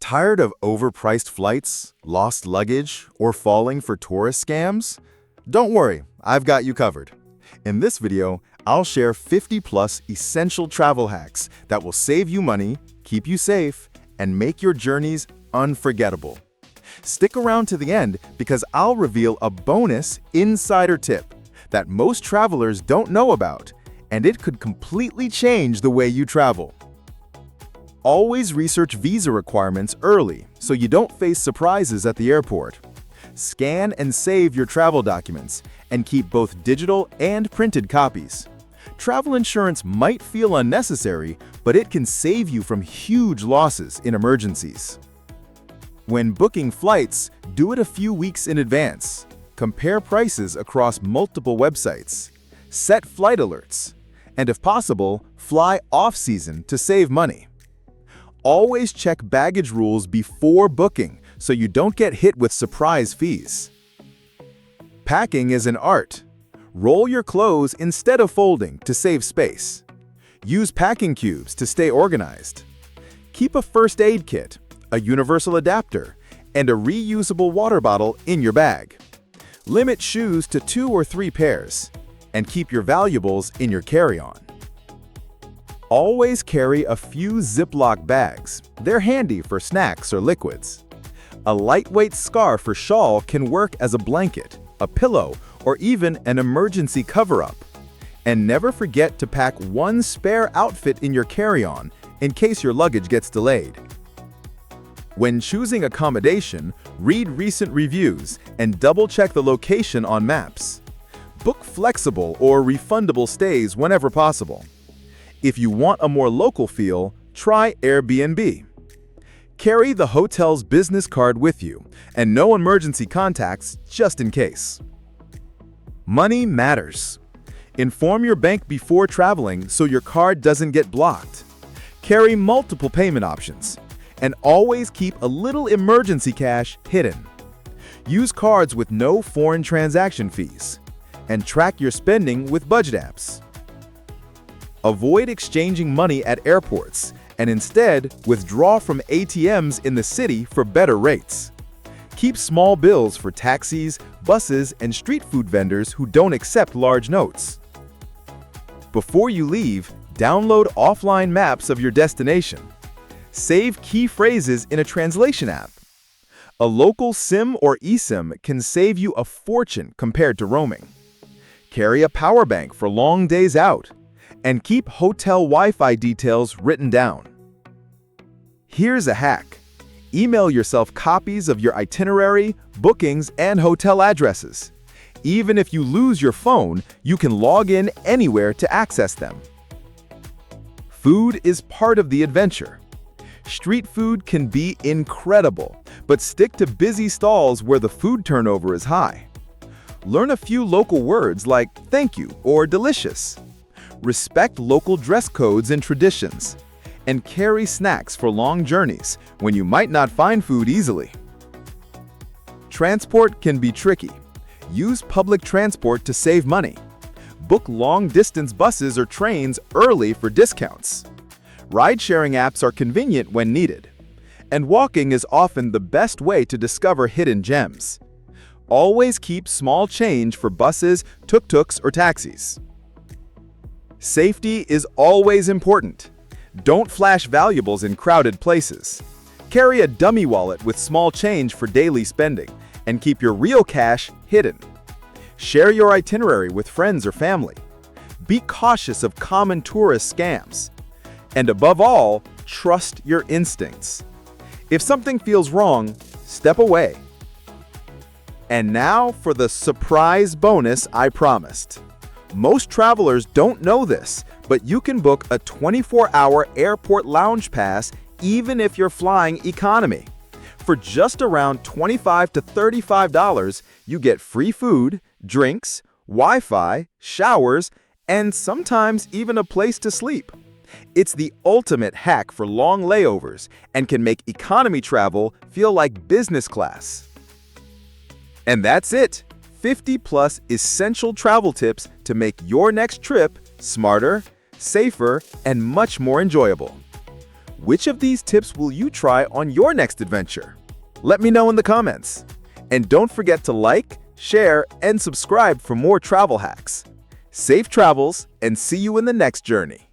Tired of overpriced flights, lost luggage, or falling for tourist scams? Don't worry, I've got you covered. In this video, I'll share 50+ essential travel hacks that will save you money, keep you safe, and make your journeys unforgettable. Stick around to the end because I'll reveal a bonus insider tip that most travelers don't know about, and it could completely change the way you travel. Always research visa requirements early so you don't face surprises at the airport. Scan and save your travel documents and keep both digital and printed copies. Travel insurance might feel unnecessary, but it can save you from huge losses in emergencies. When booking flights, do it a few weeks in advance. Compare prices across multiple websites. Set flight alerts. And if possible, fly off-season to save money. Always check baggage rules before booking so you don't get hit with surprise fees. Packing is an art. Roll your clothes instead of folding to save space. Use packing cubes to stay organized. Keep a first aid kit, a universal adapter, and a reusable water bottle in your bag. Limit shoes to 2 or 3 pairs, and keep your valuables in your carry-on. Always carry a few Ziploc bags. They're handy for snacks or liquids. A lightweight scarf or shawl can work as a blanket, a pillow, or even an emergency cover-up. And never forget to pack one spare outfit in your carry-on in case your luggage gets delayed. When choosing accommodation, read recent reviews and double-check the location on maps. Book flexible or refundable stays whenever possible. If you want a more local feel, try Airbnb. Carry the hotel's business card with you and no emergency contacts just in case. Money matters. Inform your bank before traveling so your card doesn't get blocked. Carry multiple payment options and always keep a little emergency cash hidden. Use cards with no foreign transaction fees and track your spending with budget apps. Avoid exchanging money at airports and instead withdraw from ATMs in the city for better rates. Keep small bills for taxis, buses, and street food vendors who don't accept large notes. Before you leave, download offline maps of your destination. Save key phrases in a translation app. A local SIM or eSIM can save you a fortune compared to roaming. Carry a power bank for long days out. And keep hotel Wi-Fi details written down. Here's a hack. Email yourself copies of your itinerary, bookings, and hotel addresses. Even if you lose your phone, you can log in anywhere to access them. Food is part of the adventure. Street food can be incredible, but stick to busy stalls where the food turnover is high. Learn a few local words like thank you or delicious. Respect local dress codes and traditions, and carry snacks for long journeys when you might not find food easily. Transport can be tricky. Use public transport to save money. Book long-distance buses or trains early for discounts. Ride-sharing apps are convenient when needed. And walking is often the best way to discover hidden gems. Always keep small change for buses, tuk-tuks, or taxis. Safety is always important. Don't flash valuables in crowded places. Carry a dummy wallet with small change for daily spending, and keep your real cash hidden. Share your itinerary with friends or family. Be cautious of common tourist scams. And above all, trust your instincts. If something feels wrong, step away. And now for the surprise bonus I promised. Most travelers don't know this, but you can book a 24-hour airport lounge pass even if you're flying economy. For just around $25 to $35, you get free food, drinks, Wi-Fi, showers, and sometimes even a place to sleep. It's the ultimate hack for long layovers and can make economy travel feel like business class. And that's it. 50+ essential travel tips to make your next trip smarter, safer, and much more enjoyable. Which of these tips will you try on your next adventure? Let me know in the comments. And don't forget to like, share, and subscribe for more travel hacks. Safe travels, and see you in the next journey.